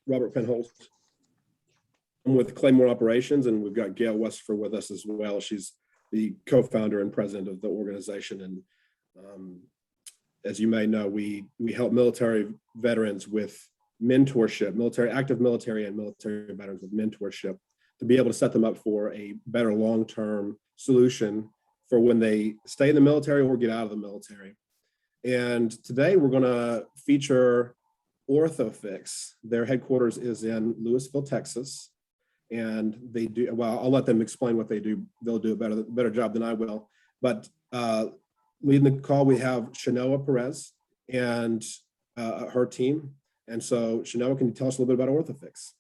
Robert Penholz. I'm with Claymore Operations, and we've got Gail Westford with us as well. She's the co-founder and president of the organization. And as you may know, we help military veterans with mentorship, active military and military veterans with mentorship to be able to set them up for a better long-term solution for when they stay in the military or get out of the military. And today we're going to feature Orthofix. Their headquarters is in Lewisville, Texas. And they do, well, I'll let them explain what they do. They'll do a better job than I will. But leading the call, we have Shanoa Perez and her team. And so Shanoa, can you tell us a little bit about Orthofix?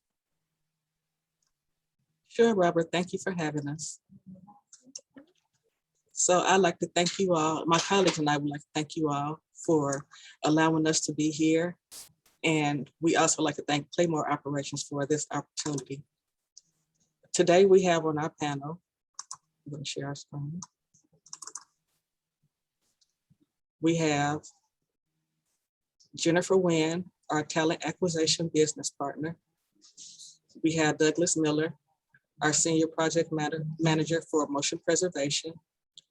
Sure, Robert, thank you for having us. So I'd like to thank you all, my colleagues and I would like to thank you all for allowing us to be here. And we also like to thank Claymore Operations for this opportunity. Today we have on our panel, I'm going to share our screen. We have Jennifer Wynn, our talent acquisition business partner. We have Douglas Miller, our senior project manager for motion preservation.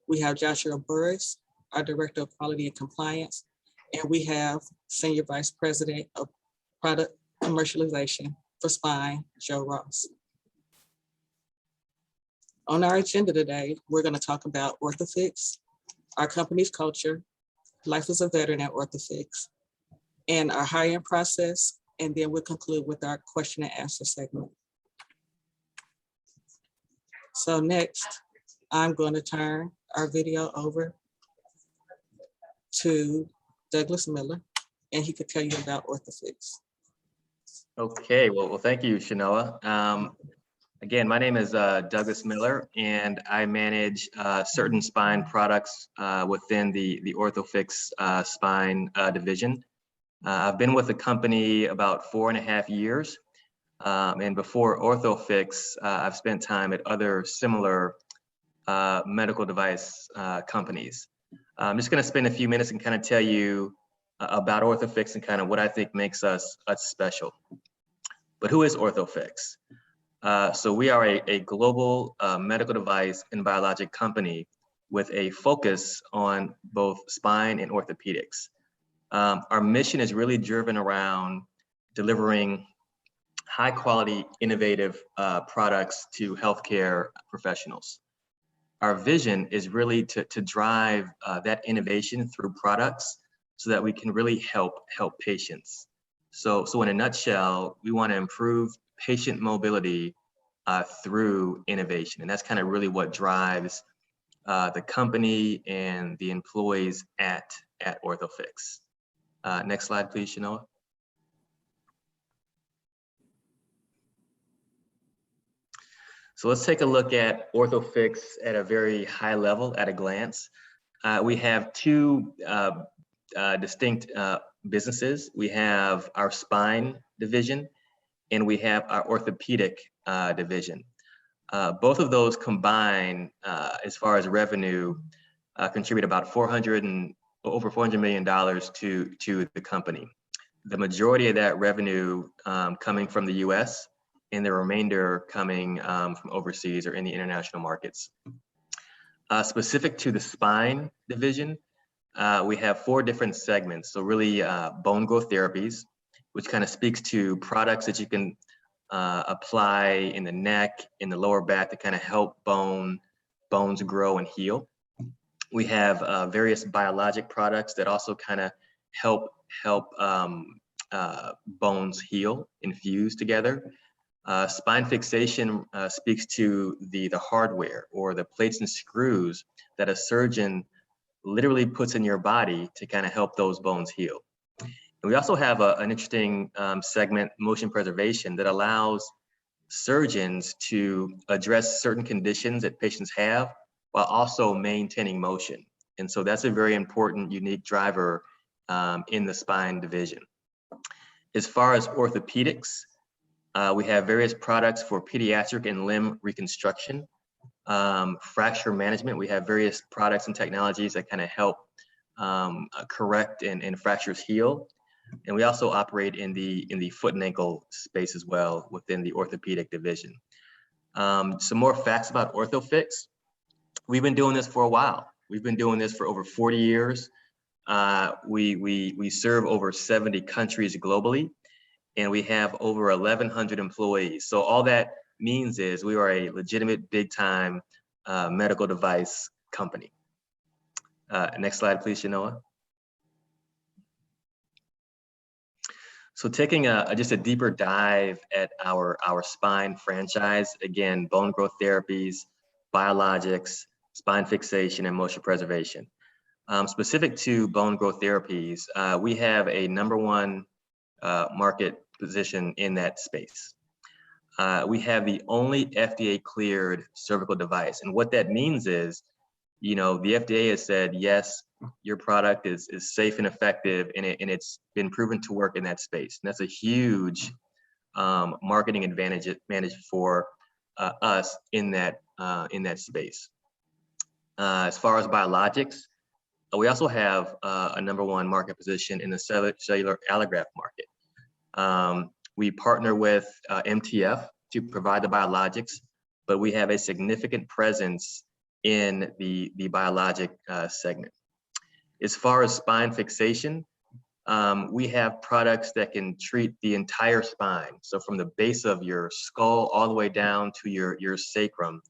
We have Joshua Burris, our director of quality and compliance. And we have senior vice president of product commercialization for Spine, Joe Ross. On our agenda today, we're going to talk about Orthofix, our company's culture, life as a veteran at Orthofix, and our hiring process, and then we'll conclude with our question and answer segment. So next, I'm going to turn our video over to Douglas Miller, and he could tell you about Orthofix. Okay, well, thank you, Shanoa. Again, my name is Douglas Miller, and I manage certain spine products within the Orthofix spine division. I've been with the company about 4.5 years, and before Orthofix, I've spent time at other similar medical device companies. I'm just going to spend a few minutes and kind of tell you about Orthofix and kind of what I think makes us special. But who is Orthofix? So we are a global medical device and biologic company with a focus on both spine and orthopedics. Our mission is really driven around delivering high quality, innovative products to healthcare professionals. Our vision is really to drive that innovation through products so that we can really help patients. So in a nutshell, we want to improve patient mobility through innovation. And that's kind of really what drives the company and the employees at Orthofix. Next slide, please, Shanoa. So let's take a look at Orthofix at a very high level at a glance. We have two distinct businesses. We have our spine division, and we have our orthopedic division. Both of those combined, as far as revenue, contribute about over $400 million to the company. The majority of that revenue coming from the US, and the remainder coming from overseas or in the international markets. Specific to the spine division, we have 4 different segments. So really bone growth therapies, which kind of speaks to products that you can apply in the neck, in the lower back to kind of help bones grow and heal. We have various biologic products that also kind of help bones heal and fuse together. Spine fixation speaks to the hardware or the plates and screws that a surgeon literally puts in your body to kind of help those bones heal. And we also have an interesting segment, motion preservation, that allows surgeons to address certain conditions that patients have while also maintaining motion. And so that's a very important, unique driver in the spine division. As far as orthopedics, we have various products for pediatric and limb reconstruction. Fracture management, we have various products and technologies that kind of help correct and fractures heal. And we also operate in the foot and ankle space as well within the orthopedic division. Some more facts about Orthofix. We've been doing this for a while. We've been doing this for over 40 years. We serve over 70 countries globally, and we have over 1,100 employees. So all that means is we are a legitimate big time medical device company. Next slide, please, Shanoa. So taking just a deeper dive at our spine franchise, again, bone growth therapies, biologics, spine fixation, and motion preservation. Specific to bone growth therapies, we have a #1 market position in that space. We have the only FDA cleared cervical device. And what that means is, you know, the FDA has said, yes, your product is safe and effective, and it's been proven to work in that space. And that's a huge marketing advantage for us in that space. As far as biologics, we also have a #1 market position in the cellular allograft market. We partner with MTF to provide the biologics, but we have a significant presence in the biologic segment. As far as spine fixation, we have products that can treat the entire spine. So from the base of your skull all the way down to your sacrum,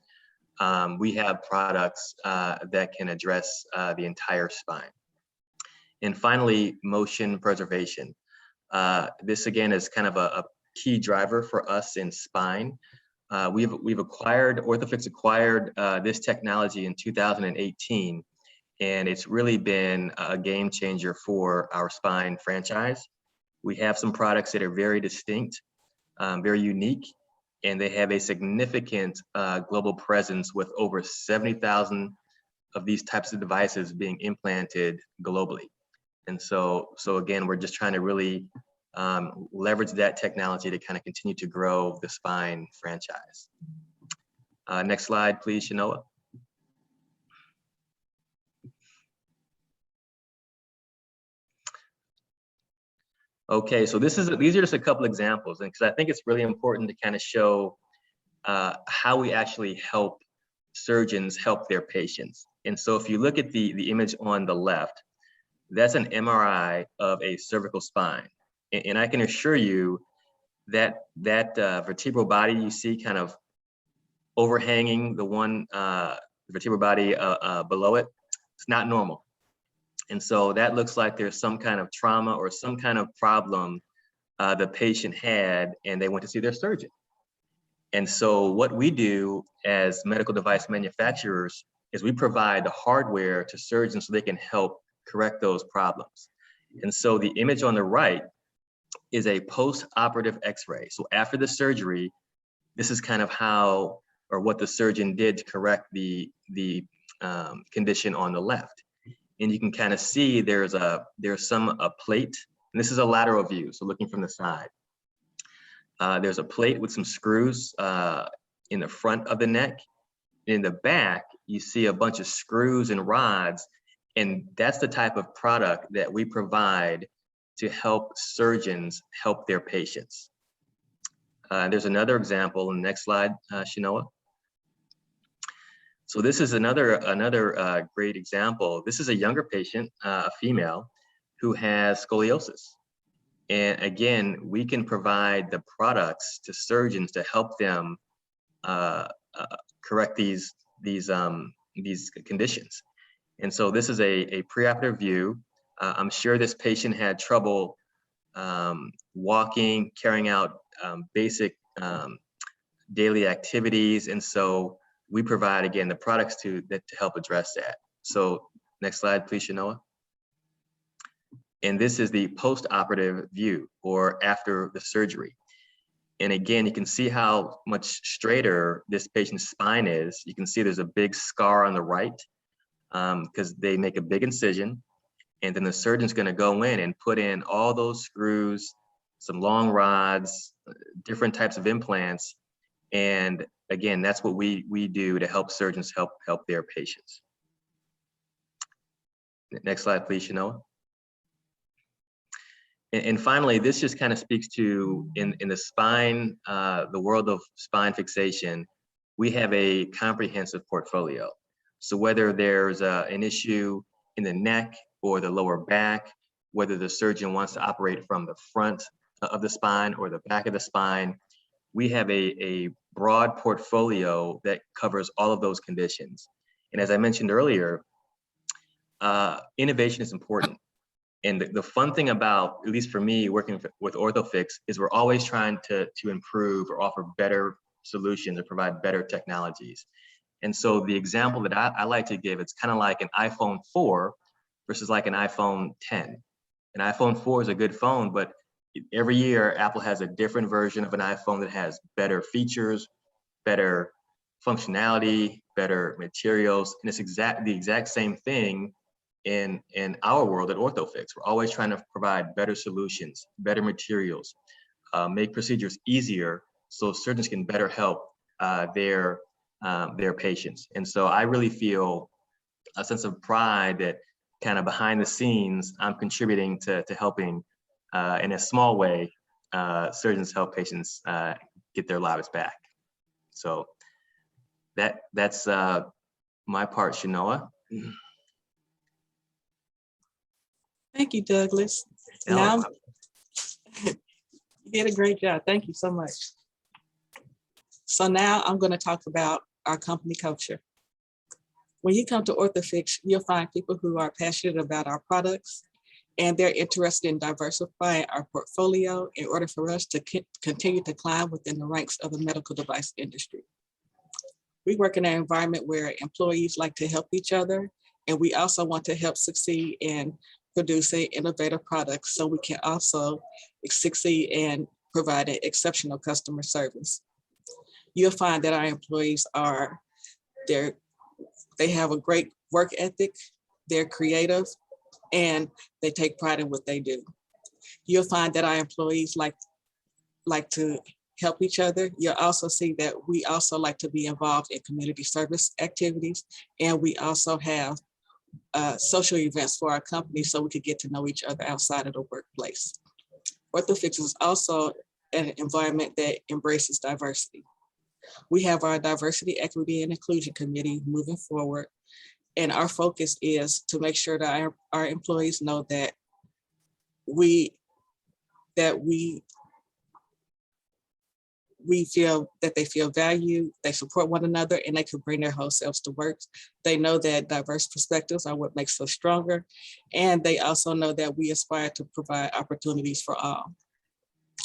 we have products that can address the entire spine. And finally, motion preservation. This again is kind of a key driver for us in spine. Orthofix acquired this technology in 2018, and it's really been a game changer for our spine franchise. We have some products that are very distinct, very unique, and they have a significant global presence with over 70,000 of these types of devices being implanted globally. And so again, we're just trying to really leverage that technology to kind of continue to grow the spine franchise. Next slide, please, Shanoa. Okay, so these are just a couple examples, and because I think it's really important to kind of show how we actually help surgeons help their patients. And so if you look at the image on the left, that's an MRI of a cervical spine. And I can assure you that vertebral body you see kind of overhanging the one vertebral body below it, it's not normal. And so that looks like there's some kind of trauma or some kind of problem the patient had, and they went to see their surgeon. And so what we do as medical device manufacturers is we provide the hardware to surgeons so they can help correct those problems. And so the image on the right is a post-operative X-ray. So after the surgery, this is kind of how or what the surgeon did to correct the condition on the left. And you can kind of see there's a plate, and this is a lateral view, so looking from the side. There's a plate with some screws in the front of the neck. In the back, you see a bunch of screws and rods, and that's the type of product that we provide to help surgeons help their patients. There's another example in the next slide, Shanoa. So this is another great example. This is a younger patient, a female, who has scoliosis. And again, we can provide the products to surgeons to help them correct these conditions. And so this is a preoperative view. I'm sure this patient had trouble walking, carrying out basic daily activities. And so we provide, again, the products to help address that. So next slide, please, Shanoa. And this is the post-operative view, or after the surgery. And again, you can see how much straighter this patient's spine is. You can see there's a big scar on the right because they make a big incision. And then the surgeon's gonna go in and put in all those screws, some long rods, different types of implants. And again, that's what we do to help surgeons help their patients. Next slide, please, Shanoa. And finally, this just kind of speaks to in the spine, the world of spine fixation, we have a comprehensive portfolio. So whether there's an issue in the neck or the lower back, whether the surgeon wants to operate from the front of the spine or the back of the spine, we have a broad portfolio that covers all of those conditions. And as I mentioned earlier, innovation is important. And the fun thing about, at least for me, working with Orthofix is we're always trying to improve or offer better solutions or provide better technologies. And so the example that I like to give, it's kind of like an iPhone 4 versus like an iPhone 10. An iPhone 4 is a good phone, but every year Apple has a different version of an iPhone that has better features, better functionality, better materials. And it's the exact same thing in our world at Orthofix. We're always trying to provide better solutions, better materials, make procedures easier so surgeons can better help their patients. And so I really feel a sense of pride that kind of behind the scenes, I'm contributing to helping in a small way, surgeons help patients get their lives back. So that's my part, Shanoa. Thank you, Douglas. Now, you did a great job. Thank you so much. So now I'm going to talk about our company culture. When you come to Orthofix, you'll find people who are passionate about our products, and they're interested in diversifying our portfolio in order for us to continue to climb within the ranks of the medical device industry. We work in an environment where employees like to help each other, and we also want to help succeed in producing innovative products so we can also succeed in providing exceptional customer service. You'll find that our employees they have a great work ethic, they're creative, and they take pride in what they do. You'll find that our employees like to help each other. You'll also see that we also like to be involved in community service activities, and we also have social events for our company so we could get to know each other outside of the workplace. Orthofix is also an environment that embraces diversity. We have our Diversity, Equity, and Inclusion Committee moving forward, and our focus is to make sure that our employees know that we feel that they feel valued, they support one another, and they can bring their whole selves to work. They know that diverse perspectives are what makes us stronger, and they also know that we aspire to provide opportunities for all.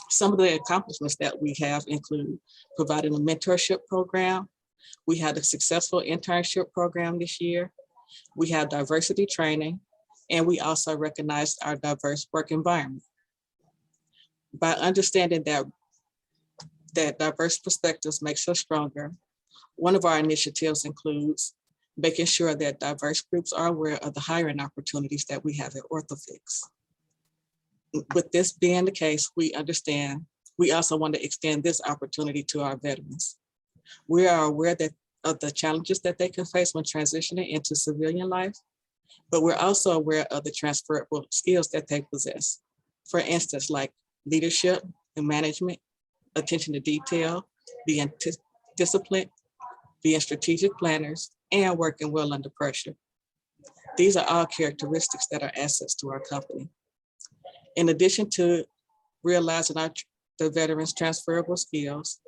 Some of the accomplishments that we have include providing a mentorship program. We had a successful internship program this year. We have diversity training, and we also recognized our diverse work environment. By understanding that diverse perspectives makes us stronger, one of our initiatives includes making sure that diverse groups are aware of the hiring opportunities that we have at Orthofix. With this being the case, we also want to extend this opportunity to our veterans. We are aware of the challenges that they can face when transitioning into civilian life, but we're also aware of the transferable skills that they possess. For instance, like leadership and management, attention to detail, being disciplined, being strategic planners, and working well under pressure. These are all characteristics that are assets to our company. In addition to realizing the veterans' transferable skills,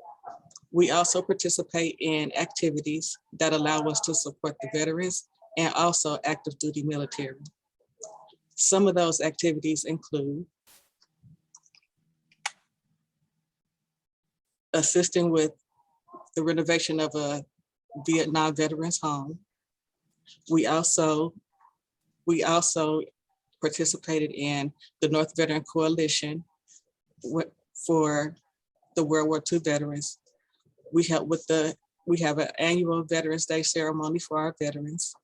we also participate in activities that allow us to support the veterans and also active duty military. Some of those activities include assisting with the renovation of a Vietnam veterans home. We also participated in the North Veteran Coalition for the World War II veterans. We have an annual Veterans Day ceremony for our veterans.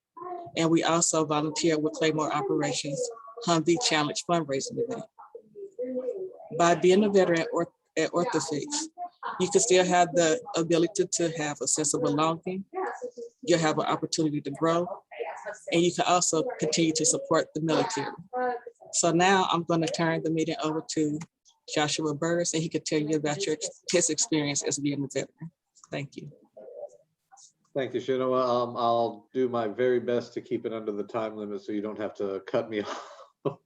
And we also volunteer with Claymore Operations Humvee Challenge fundraising event. By being a veteran at Orthofix, you can still have the ability to have a sense of belonging. You'll have an opportunity to grow, and you can also continue to support the military. So now I'm going to turn the meeting over to Joshua Burris, and he could tell you about his experience as being a veteran. Thank you. Thank you, Shinoa. I'll do my very best to keep it under the time limit so you don't have to cut me off.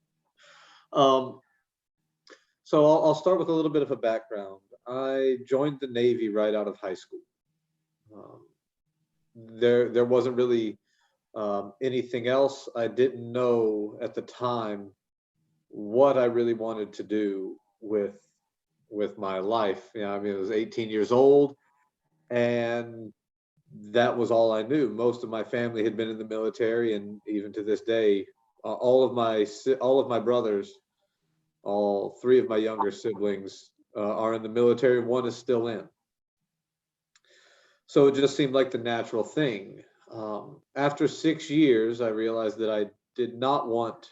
So I'll start with a little bit of a background. I joined the Navy right out of high school. There wasn't really anything else. I didn't know at the time what I really wanted to do with my life. You know, I mean, I was 18 years old, and that was all I knew. Most of my family had been in the military, and even to this day, all of my brothers, all three of my younger siblings are in the military. One is still in. So it just seemed like the natural thing. After 6 years, I realized that I didn't want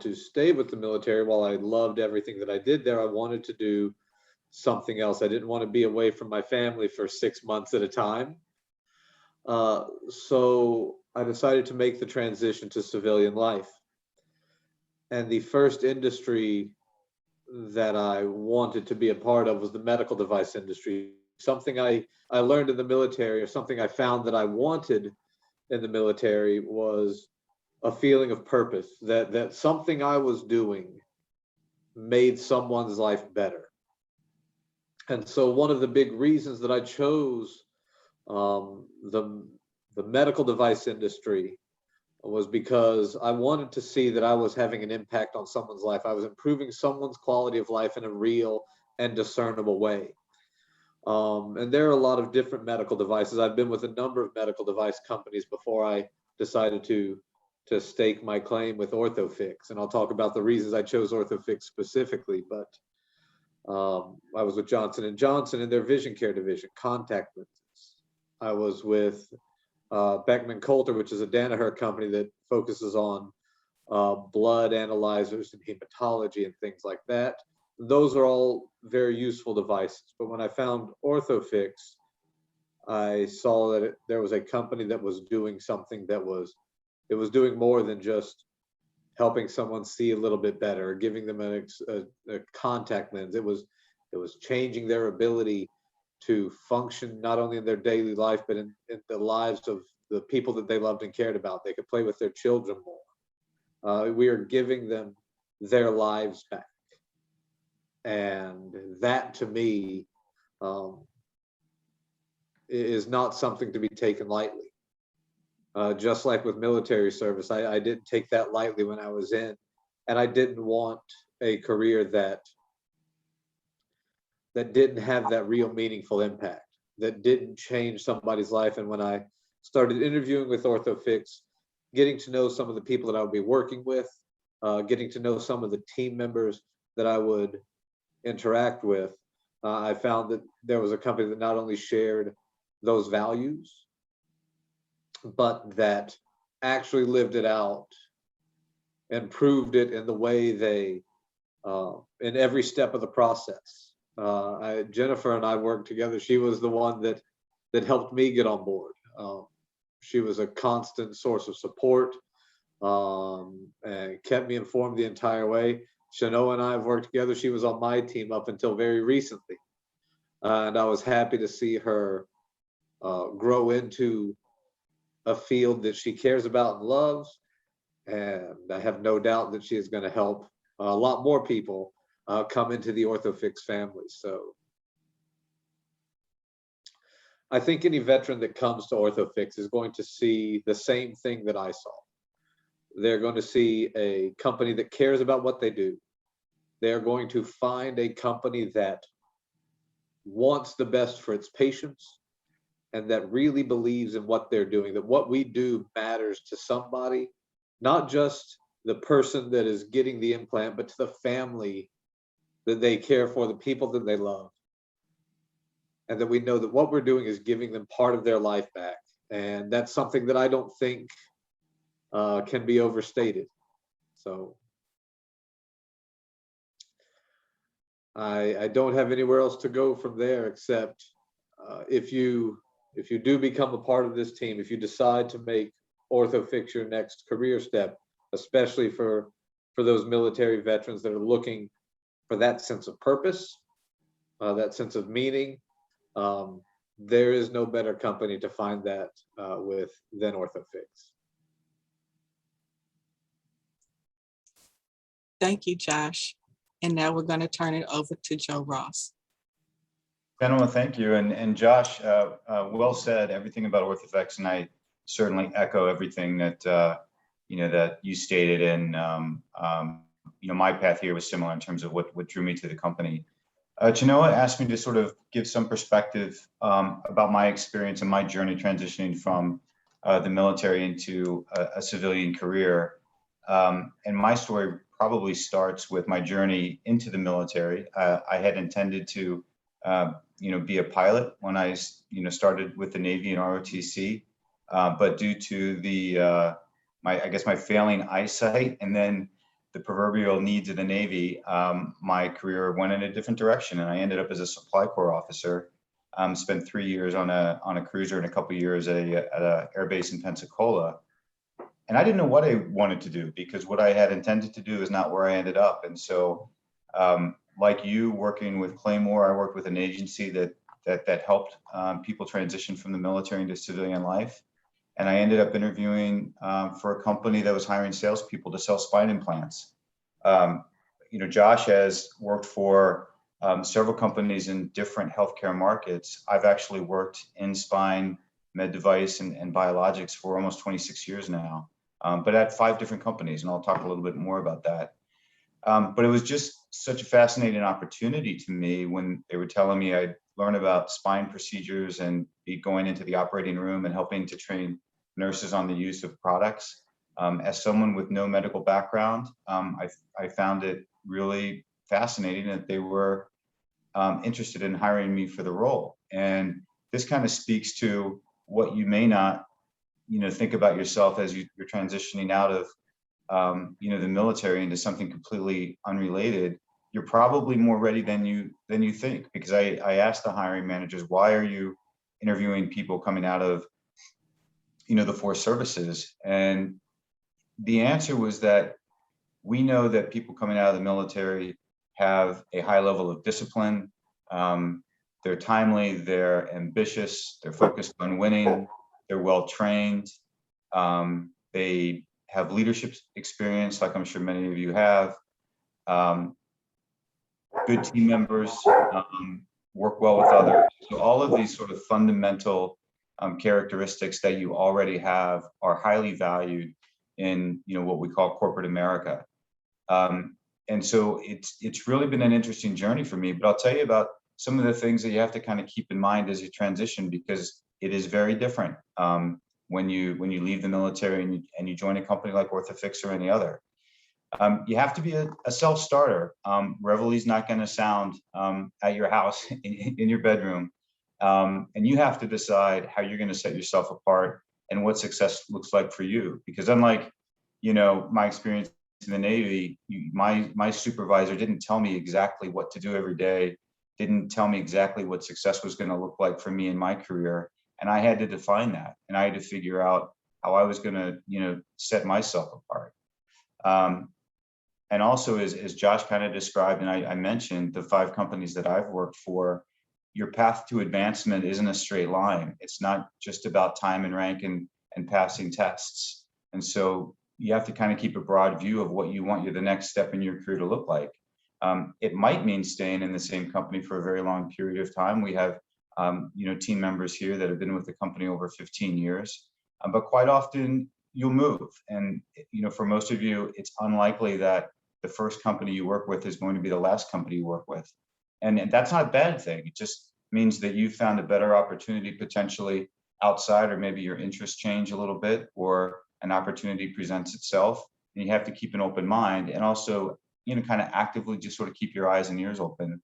to stay with the military. While I loved everything that I did there, I wanted to do something else. I didn't want to be away from my family for 6 months at a time. So I decided to make the transition to civilian life. And the first industry that I wanted to be a part of was the medical device industry. Something I learned in the military, or something I found that I wanted in the military, was a feeling of purpose, that something I was doing made someone's life better. And so one of the big reasons that I chose the medical device industry was because I wanted to see that I was having an impact on someone's life. I was improving someone's quality of life in a real and discernible way. And there are a lot of different medical devices. I've been with a number of medical device companies before I decided to stake my claim with Orthofix. And I'll talk about the reasons I chose Orthofix specifically, but I was with Johnson & Johnson in their vision care division, contact lenses. I was with Beckman Coulter, which is a Danaher company that focuses on blood analyzers and hematology and things like that. Those are all very useful devices. But when I found Orthofix, I saw that there was a company that was doing something that was doing more than just helping someone see a little bit better, or giving them a contact lens. It was changing their ability to function not only in their daily life, but in the lives of the people that they loved and cared about. They could play with their children more. We are giving them their lives back. And that, to me, is not something to be taken lightly. Just like with military service, I didn't take that lightly when I was in, and I didn't want a career that didn't have that real meaningful impact, that didn't change somebody's life. And when I started interviewing with Orthofix, getting to know some of the people that I would be working with, getting to know some of the team members that I would interact with, I found that there was a company that not only shared those values, but that actually lived it out and proved it in the way they, in every step of the process. Jennifer and I worked together. She was the one that helped me get on board. She was a constant source of support, and kept me informed the entire way. Shanoa and I have worked together. She was on my team up until very recently. And I was happy to see her grow into a field that she cares about and loves. And I have no doubt that she is going to help a lot more people come into the Orthofix family. So I think any veteran that comes to Orthofix is going to see the same thing that I saw. They're going to see a company that cares about what they do. They're going to find a company that wants the best for its patients and that really believes in what they're doing, that what we do matters to somebody, not just the person that is getting the implant, but to the family that they care for, the people that they love. And that we know that what we're doing is giving them part of their life back. And that's something that I don't think can be overstated. So I don't have anywhere else to go from there, except if you do become a part of this team, if you decide to make Orthofix your next career step, especially for for those military veterans that are looking for that sense of purpose, that sense of meaning. There is no better company to find that with than Orthofix. Thank you, Josh. And now we're going to turn it over to Joe Ross. Gentlemen, thank you. And Josh, well said, everything about Orthofix, and I certainly echo everything that that you stated. And my path here was similar in terms of what drew me to the company. Chenoa asked me to sort of give some perspective about my experience and my journey transitioning from the military into a civilian career. And my story probably starts with my journey into the military. I had intended to be a pilot when I started with the Navy in ROTC, but due to my failing eyesight and then the proverbial needs of the Navy, my career went in a different direction, and I ended up as a supply corps officer. Spent 3 years on a cruiser and a couple of years at a air base in Pensacola. And I didn't know what I wanted to do, because what I had intended to do is not where I ended up. And so, like you, working with Claymore, I worked with an agency that helped people transition from the military into civilian life. And I ended up interviewing for a company that was hiring salespeople to sell spine implants. Josh has worked for several companies in different healthcare markets. I've actually worked in spine, med device, and biologics for almost 26 years now, but at 5 different companies, and I'll talk a little bit more about that. But it was just such a fascinating opportunity to me when they were telling me I'd learn about spine procedures and be going into the operating room and helping to train nurses on the use of products. As someone with no medical background, I found it really fascinating that they were interested in hiring me for the role. And this kind of speaks to what you may not, think about yourself as you're transitioning out of, the military into something completely unrelated. You're probably more ready than you think, because I asked the hiring managers, why are you interviewing people coming out of, the force services? And the answer was that we know that people coming out of the military have a high level of discipline. They're timely, they're ambitious, they're focused on winning, they're well trained, they have leadership experience, like I'm sure many of you have, good team members, work well with others. So all of these sort of fundamental characteristics that you already have are highly valued in what we call corporate America. And so it's really been an interesting journey for me, but I'll tell you about some of the things that you have to kind of keep in mind as you transition, because it is very different when you leave the military and you join a company like Orthofix or any other. You have to be a self-starter. Reveille's not going to sound at your house in your bedroom. And you have to decide how you're going to set yourself apart and what success looks like for you. Because unlike, my experience in the Navy, my supervisor didn't tell me exactly what to do every day, didn't tell me exactly what success was going to look like for me in my career. And I had to define that. And I had to figure out how I was going to, set myself apart. And also, as Josh kind of described, and I mentioned the 5 companies that I've worked for, your path to advancement isn't a straight line. It's not just about time and rank and passing tests. And so you have to kind of keep a broad view of what you want the next step in your career to look like. It might mean staying in the same company for a very long period of time. We have, team members here that have been with the company over 15 years, but quite often you'll move. And, for most of you, it's unlikely that the first company you work with is going to be the last company you work with. And that's not a bad thing. It just means that you found a better opportunity potentially outside, or maybe your interests change a little bit, or an opportunity presents itself, and you have to keep an open mind, and also, kind of actively just sort of keep your eyes and ears open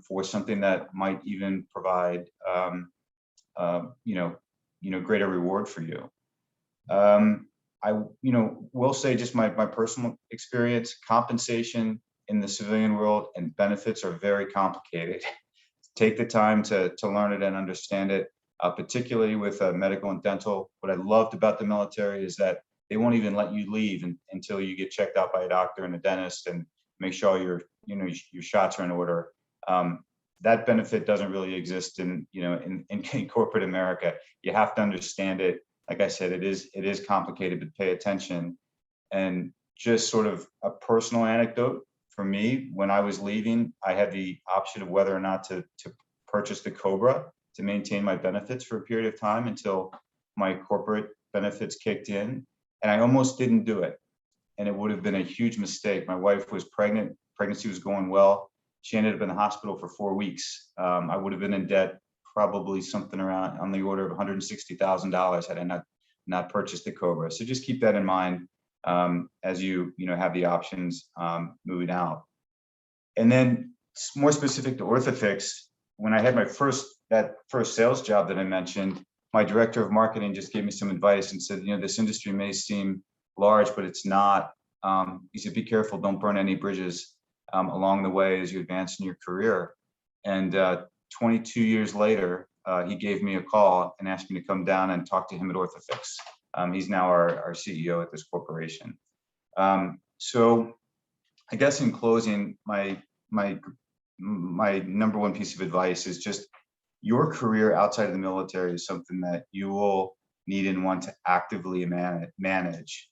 for something that might even provide, greater reward for you. I will say just my personal experience, compensation in the civilian world and benefits are very complicated. Take the time to learn it and understand it, particularly with medical and dental. What I loved about the military is that they won't even let you leave until you get checked out by a doctor and a dentist and make sure all your shots are in order. That benefit doesn't really exist in corporate America. You have to understand it. Like I said, it is complicated, but pay attention. And just sort of a personal anecdote for me, when I was leaving, I had the option of whether or not to purchase the Cobra to maintain my benefits for a period of time until my corporate benefits kicked in. And I almost didn't do it. And it would have been a huge mistake. My wife was pregnant, pregnancy was going well. She ended up in the hospital for 4 weeks. I would have been in debt, probably something around on the order of $160,000 had I not purchased the Cobra. So just keep that in mind as you have the options moving out. And then more specific to Orthofix, when I had that first sales job that I mentioned, my director of marketing just gave me some advice and said, this industry may seem large, but it's not. He said, be careful, don't burn any bridges along the way as you advance in your career. And 22 years later, he gave me a call and asked me to come down and talk to him at Orthofix. He's now our CEO at this corporation. So I guess in closing, my number one piece of advice is just your career outside of the military is something that you will need and want to actively manage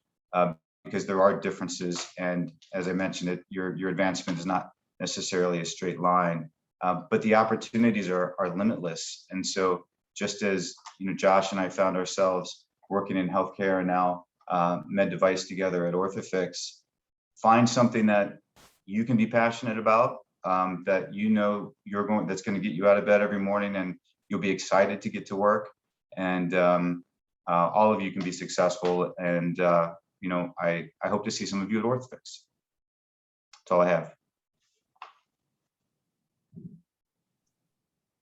because there are differences. And as I mentioned, your advancement is not necessarily a straight line, but the opportunities are limitless. And so just as Josh and I found ourselves working in healthcare and now med device together at Orthofix, find something that you can be passionate about, that that's going to get you out of bed every morning and you'll be excited to get to work, and all of you can be successful. And I hope to see some of you at Orthofix. That's all I have.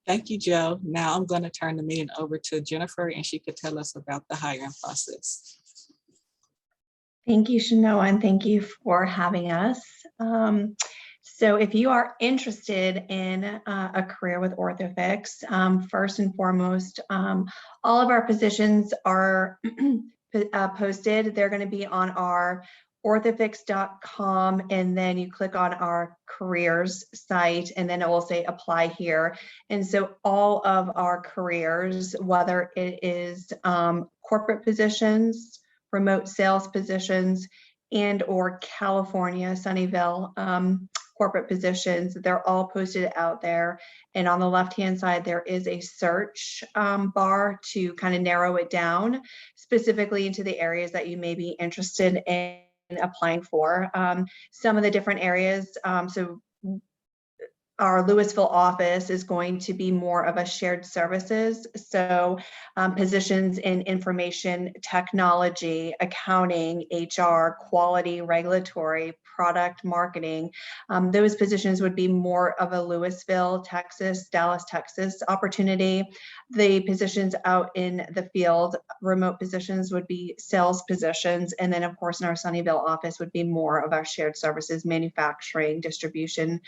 Thank you, Joe. Now I'm going to turn the meeting over to Jennifer, and she could tell us about the hiring process. Thank you, Shanoa, and thank you for having us. So if you are interested in a career with Orthofix, first and foremost, all of our positions are posted. They're going to be on our orthofix.com, and then you click on our careers site, and then it will say apply here. And so all of our careers, whether it is corporate positions, remote sales positions, and or California, Sunnyvale corporate positions, they're all posted out there. And on the left-hand side, there is a search bar to kind of narrow it down specifically into the areas that you may be interested in applying for. Some of the different areas, so our Louisville office is going to be more of a shared services. So positions in information technology, accounting, HR, quality, regulatory, product marketing. Those positions would be more of a Louisville, Texas, Dallas, Texas opportunity. The positions out in the field, remote positions, would be sales positions. And then of course in our Sunnyvale office would be more of our shared services, manufacturing, distribution.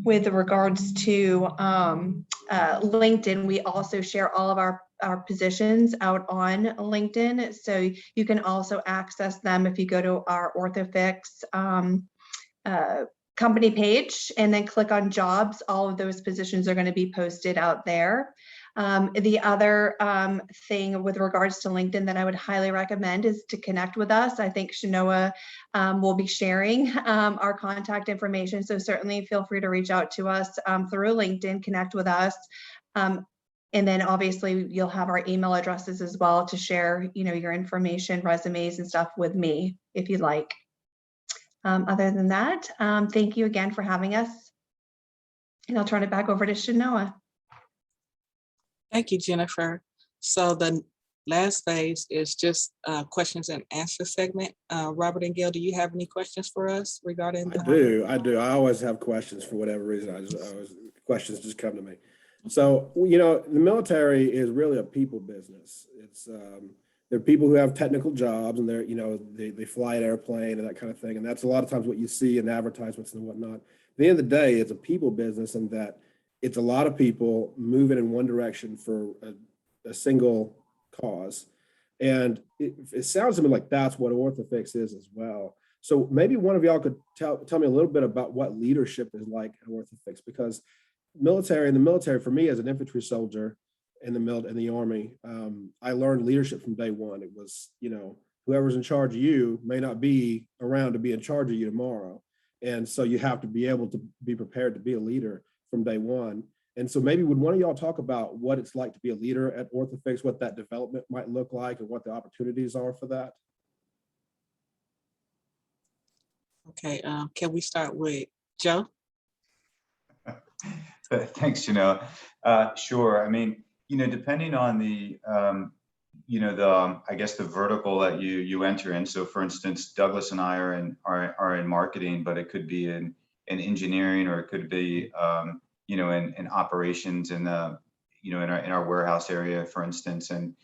With regards to LinkedIn, we also share all of our positions out on LinkedIn. So you can also access them if you go to our Orthofix company page and then click on jobs. All of those positions are going to be posted out there. The other thing with regards to LinkedIn that I would highly recommend is to connect with us. I think Shanoa will be sharing our contact information. So certainly feel free to reach out to us through LinkedIn, connect with us. And then obviously you'll have our email addresses as well to share, your information, resumes and stuff with me if you'd like. Other than that, thank you again for having us. And I'll turn it back over to Shanoa. Thank you, Jennifer. So the last phase is just questions and answer segment. Robert and Gail, do you have any questions for us regarding the I do. I always have questions for whatever reason. Questions just come to me. So, the military is really a people business. It's there are people who have technical jobs and they're, they fly an airplane and that kind of thing. And that's a lot of times what you see in advertisements and whatnot. At the end of the day, it's a people business, and that it's a lot of people moving in one direction for a single cause. And it sounds to me like that's what Orthofix is as well. So maybe one of y'all could tell me a little bit about what leadership is like at Orthofix, because in the military, for me as an infantry soldier in the Army, I learned leadership from day one. It was, whoever's in charge of you may not be around to be in charge of you tomorrow. And so you have to be able to be prepared to be a leader from day one. And so maybe would one of y'all talk about what it's like to be a leader at Orthofix, what that development might look like and what the opportunities are for that? Okay, can we start with Joe? Thanks, Janelle. Sure. I mean, depending on the, I guess the vertical that you enter in. So for instance, Douglas and I are in marketing, but it could be in engineering, or it could be, in operations in the, in our warehouse area, for instance. And,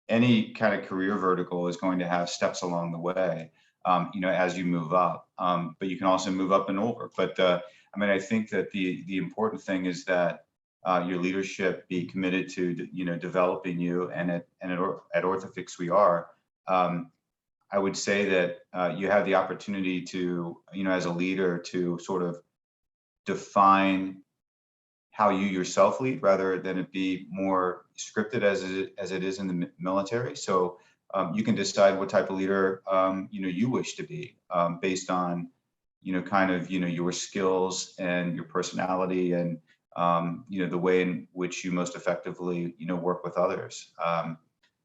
any kind of career vertical is going to have steps along the way, as you move up. But you can also move up and over. But I think that the important thing is that your leadership be committed to, developing you. And at Orthofix we are. I would say that you have the opportunity to, as a leader, to sort of define how you yourself lead, rather than it be more scripted as it is in the military. So you can decide what type of leader you wish to be, based on kind of your skills and your personality, and the way in which you most effectively work with others.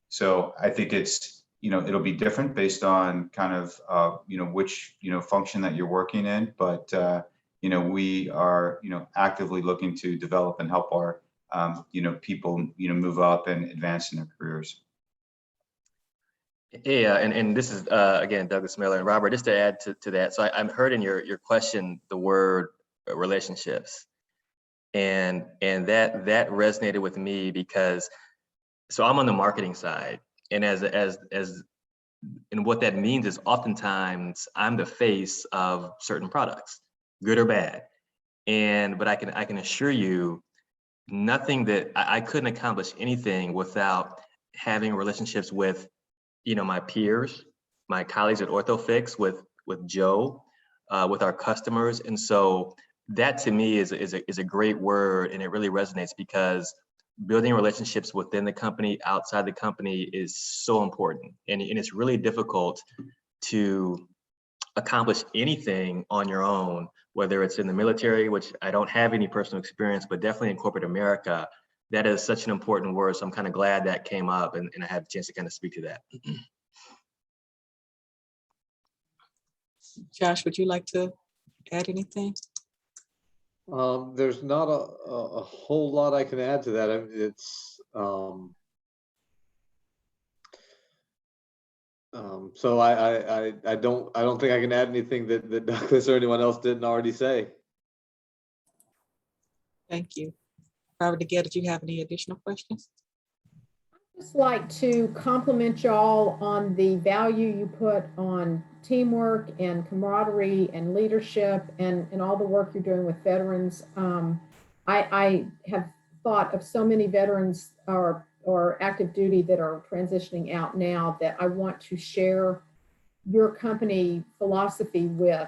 So I think it's it'll be different based on kind of which function that you're working in, but we are actively looking to develop and help our people move up and advance in their careers. Yeah, and this is again Douglas Miller and Robert. Just to add to that, so I heard in your question the word relationships, and that resonated with me, because so I'm on the marketing side, and as and what that means is oftentimes I'm the face of certain products, good or bad, but I can assure you, nothing that I couldn't accomplish anything without having relationships with my peers, my colleagues at Orthofix, with Joe, with our customers. And so that to me is a great word, and it really resonates, because building relationships within the company, outside the company, is so important. And it's really difficult to accomplish anything on your own, whether it's in the military, which I don't have any personal experience, but definitely in corporate America. That is such an important word. So I'm kind of glad that came up, and I had a chance to kind of speak to that. Josh, would you like to add anything? There's not a whole lot I can add to that. I mean, it's so I don't think I can add anything that Douglas or anyone else didn't already say. Thank you. Robert DeGette, did you have any additional questions? I'd just like to compliment y'all on the value you put on teamwork and camaraderie and leadership, and all the work you're doing with veterans. I have thought of so many veterans or active duty that are transitioning out now, that I want to share your company philosophy with.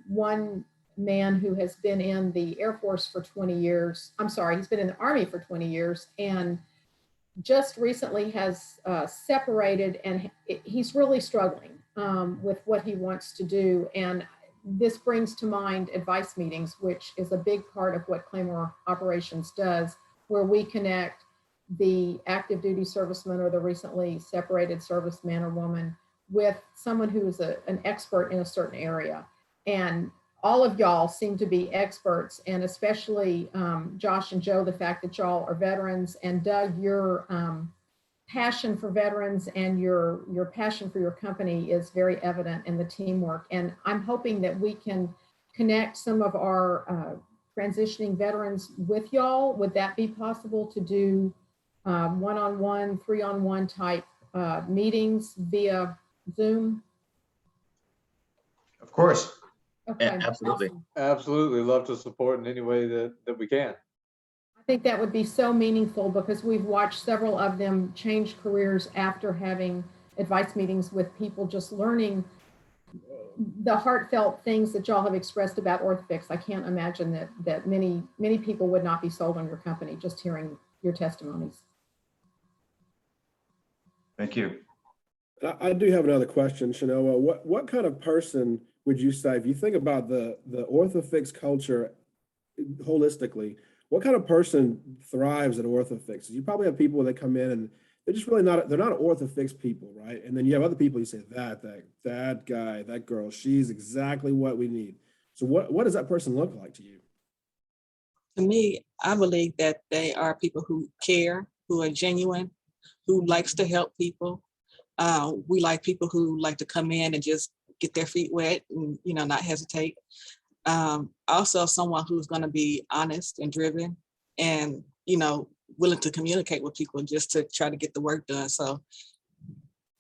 One man who has been in the Air Force for 20 years, he's been in the Army for 20 years, and just recently has separated, and he's really struggling with what he wants to do. And this brings to mind advice meetings, which is a big part of what Claymore Operations does, where we connect the active duty serviceman or the recently separated serviceman or woman with someone who is an expert in a certain area. And all of y'all seem to be experts, and especially Josh and Joe, the fact that y'all are veterans, and Doug, your passion for veterans and your passion for your company is very evident in the teamwork. And I'm hoping that we can connect some of our transitioning veterans with y'all. Would that be possible to do one-on-one, three-on-one type meetings via Zoom? Of course. Okay. Absolutely. Awesome. Absolutely, love to support in any way that we can. I think that would be so meaningful because we've watched several of them change careers after having advice meetings with people, just learning the heartfelt things that y'all have expressed about Orthofix. I can't imagine that many people would not be sold on your company just hearing your testimonies. Thank you. I do have another question, Shanoa. What kind of person would you say, if you think about the Orthofix culture holistically, what kind of person thrives at Orthofix? You probably have people that come in and they're just really not, they're not Orthofix people, right? And then you have other people, you say, that guy, that girl, she's exactly what we need. So what does that person look like to you? To me, I believe that they are people who care, who are genuine, who likes to help people. We like people who like to come in and just get their feet wet and, not hesitate. Also someone who's going to be honest and driven and, willing to communicate with people just to try to get the work done. So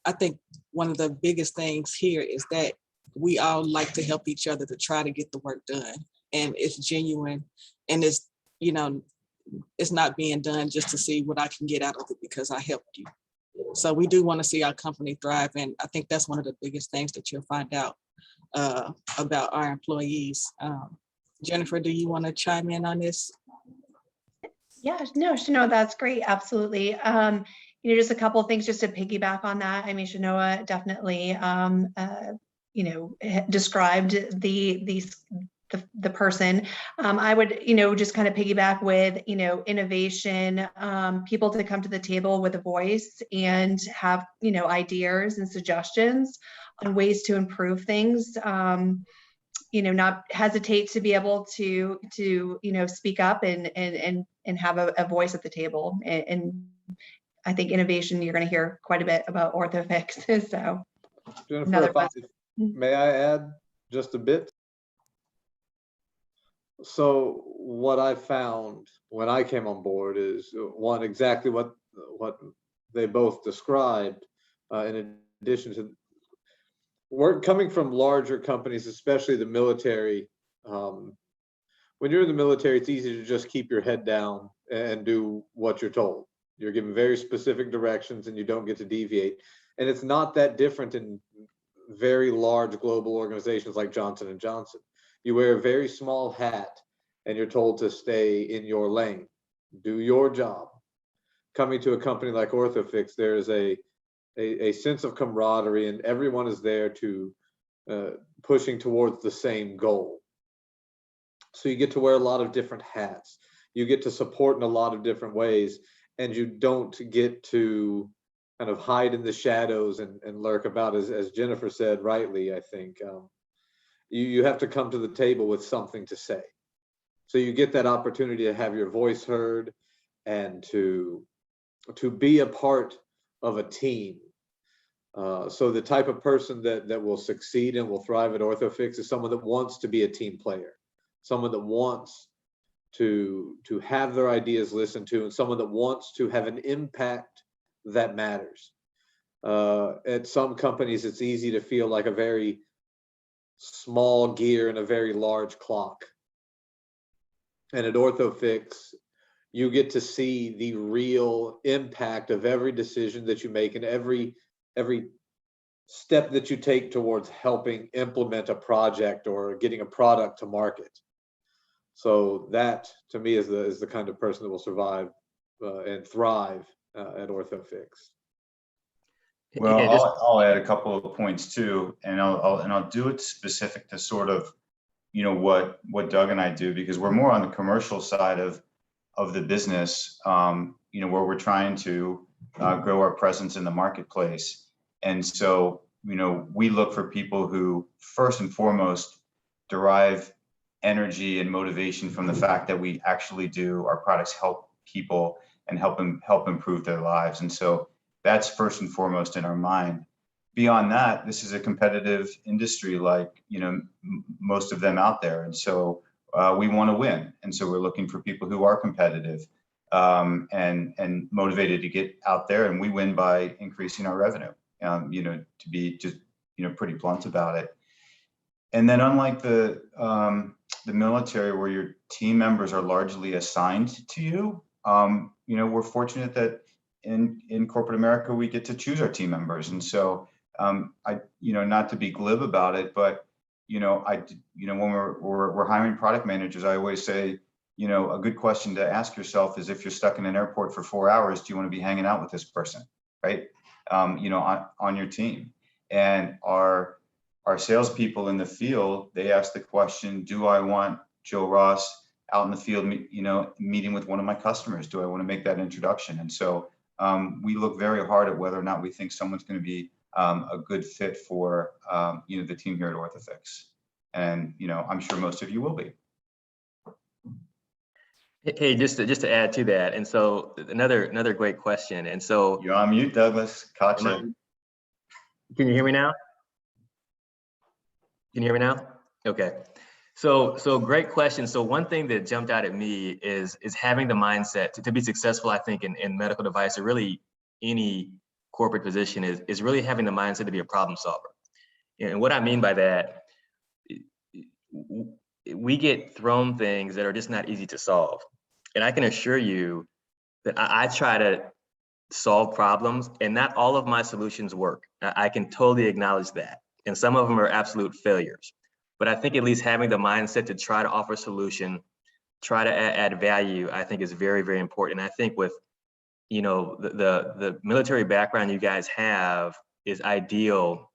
I think one of the biggest things here is that we all like to help each other to try to get the work done. And it's genuine and it's, it's not being done just to see what I can get out of it because I helped you. So we do want to see our company thrive. And I think that's one of the biggest things that you'll find out about our employees. Jennifer, do you want to chime in on this? Yeah, no, that's great. Absolutely. Just a couple of things just to piggyback on that. I mean, Shanoa definitely, described the person. I would, just kind of piggyback with, innovation, people to come to the table with a voice and have, ideas and suggestions on ways to improve things. Not hesitate to be able to speak up and have a voice at the table. And I think innovation, you're going to hear quite a bit about Orthofix. So, Jennifer, may I add just a bit? So what I found when I came on board is one, exactly what they both described, in addition to we're coming from larger companies, especially the military. When you're in the military, it's easy to just keep your head down and do what you're told. You're given very specific directions and you don't get to deviate. And it's not that different in very large global organizations like Johnson & Johnson. You wear a very small hat and you're told to stay in your lane, do your job. Coming to a company like Orthofix, there's a sense of camaraderie and everyone is there to pushing towards the same goal. So you get to wear a lot of different hats. You get to support in a lot of different ways and you don't get to kind of hide in the shadows and lurk about, as Jennifer said rightly, I think. You have to come to the table with something to say. So you get that opportunity to have your voice heard and to be a part of a team. So the type of person that will succeed and will thrive at Orthofix is someone that wants to be a team player, someone that wants to have their ideas listened to, and someone that wants to have an impact that matters. At some companies, it's easy to feel like a very small gear in a very large clock. And at Orthofix, you get to see the real impact of every decision that you make and every step that you take towards helping implement a project or getting a product to market. So that, to me, is the kind of person that will survive and thrive at Orthofix. Well, Yeah, I'll add a couple of points too, and I'll do it specific to sort of, what Doug and I do, because we're more on the commercial side of the business, where we're trying to grow our presence in the marketplace. And so, we look for people who first and foremost derive energy and motivation from the fact that we actually do our products help people and help improve their lives. And so that's first and foremost in our mind. Beyond that, this is a competitive industry like, most of them out there. And so we want to win. And so we're looking for people who are competitive and motivated to get out there. And we win by increasing our revenue, to be just, pretty blunt about it. And then unlike the the military where your team members are largely assigned to you, we're fortunate that in corporate America, we get to choose our team members. And so not to be glib about it, but, when we're hiring product managers, I always say, a good question to ask yourself is, if you're stuck in an airport for 4 hours, do you want to be hanging out with this person, right? On your team. And our salespeople in the field, they ask the question, do I want Joe Ross out in the field, meeting with one of my customers? Do I want to make that introduction? And so we look very hard at whether or not we think someone's going to be a good fit for, the team here at Orthofix. And, I'm sure most of you will be. Hey, just to add to that, and so another great question. And so You're on mute, Douglas. Caught you. Can you hear me now? Can you hear me now? Okay. So great question. So one thing that jumped out at me is having the mindset to be successful, I think, in medical device, or really any corporate position, is really having the mindset to be a problem solver. And what I mean by that, we get thrown things that are just not easy to solve. And I can assure you that I try to solve problems, and not all of my solutions work. I can totally acknowledge that. And some of them are absolute failures. But I think at least having the mindset to try to offer a solution, try to add value, I think is very, very important. And I think with, the military background you guys have is ideal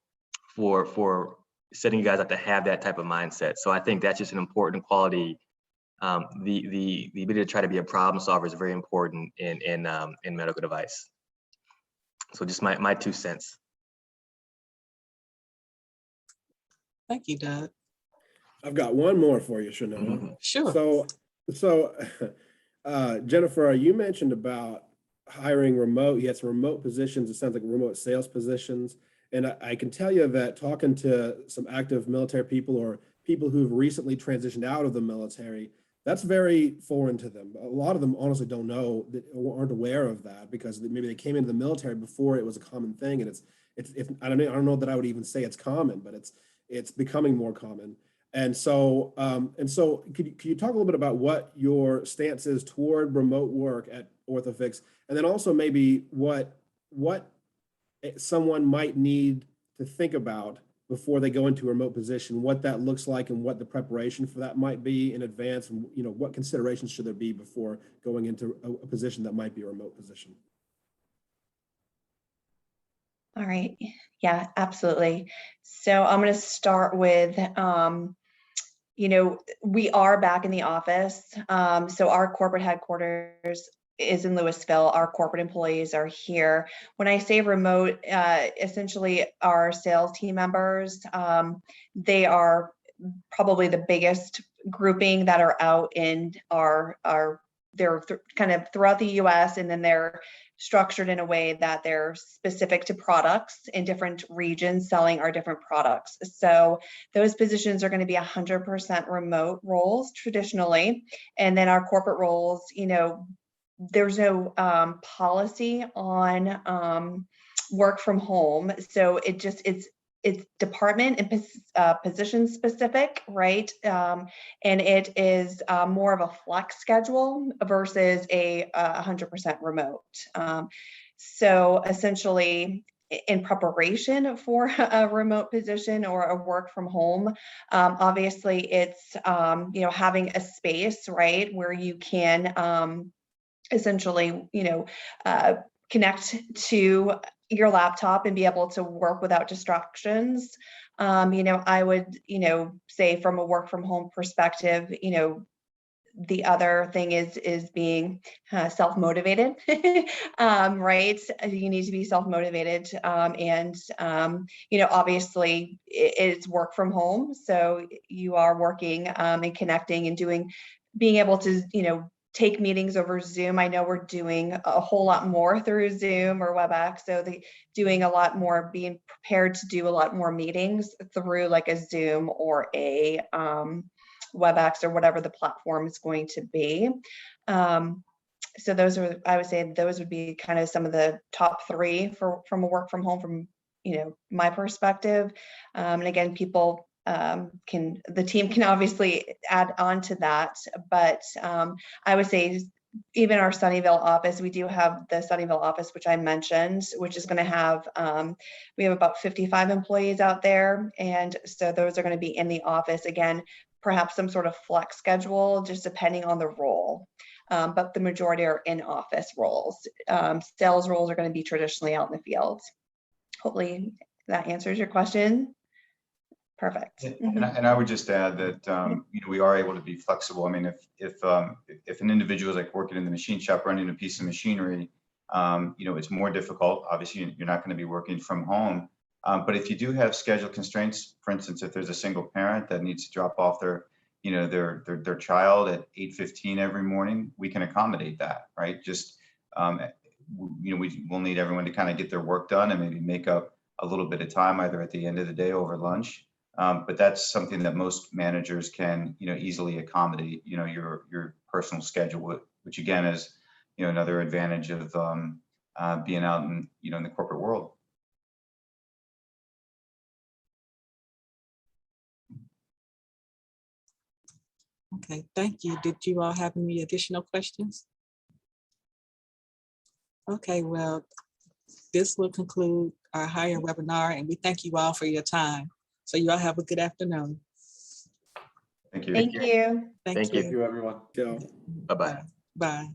for setting you guys up to have that type of mindset. So I think that's just an important quality. The ability to try to be a problem solver is very important in medical device. So just my 2 cents. Thank you, Doug. I've got one more for you, Shanoa. Sure. So Jennifer, you mentioned about hiring remote. You had some remote positions. It sounds like remote sales positions. And I can tell you that talking to some active military people or people who've recently transitioned out of the military, that's very foreign to them. A lot of them honestly don't know, aren't aware of that, because maybe they came into the military before it was a common thing. And I don't know that I would even say it's common, but it's becoming more common. And so could you talk a little bit about what your stance is toward remote work at Orthofix, and then also maybe what someone might need to think about before they go into a remote position, what that looks like and what the preparation for that might be in advance, and what considerations should there be before going into a position that might be a remote position? All right. Yeah, absolutely. So I'm going to start with, we are back in the office. So our corporate headquarters is in Louisville. Our corporate employees are here. When I say remote, essentially our sales team members, they are probably the biggest grouping that are out in they're kind of throughout the US, and then they're structured in a way that they're specific to products in different regions selling our different products. So those positions are going to be 100% remote roles traditionally. And then our corporate roles, there's no policy on work from home. So it's department and position specific, right? And it is more of a flex schedule versus a 100% remote. So essentially, in preparation for a remote position or a work from home, obviously it's having a space, right, where you can essentially connect to your laptop and be able to work without distractions. I would, say from a work from home perspective, the other thing is being self-motivated, right? You need to be self-motivated. And obviously it's work from home. So you are working and connecting and being able to, take meetings over Zoom. I know we're doing a whole lot more through Zoom or WebEx. So doing a lot more, being prepared to do a lot more meetings through like a Zoom or a WebEx or whatever the platform is going to be. So I would say those would be kind of some of the top 3 from a work from home from, my perspective. And again, people the team can obviously add on to that, but I would say even our Sunnyvale office, we do have the Sunnyvale office, which I mentioned, which is going to have, we have about 55 employees out there. And so those are going to be in the office again, perhaps some sort of flex schedule, just depending on the role. But the majority are in office roles. Sales roles are going to be traditionally out in the field. Hopefully that answers your question. Perfect. And I would just add that we are able to be flexible. I mean, if an individual is like working in the machine shop running a piece of machinery, it's more difficult. Obviously, you're not going to be working from home. But if you do have schedule constraints, for instance, if there's a single parent that needs to drop off their child at 8:15 every morning, we can accommodate that, right? Just we'll need everyone to kind of get their work done and maybe make up a little bit of time either at the end of the day or over lunch. But that's something that most managers can, easily accommodate, your personal schedule, which again is, another advantage of being out in, in the corporate world. Okay, thank you. Did you all have any additional questions? Okay, well, this will conclude our hire webinar, and we thank you all for your time. So you all have a good afternoon. Thank you. Thank you. Thank Thank you. Thank you, everyone. Go. Bye-bye. Bye.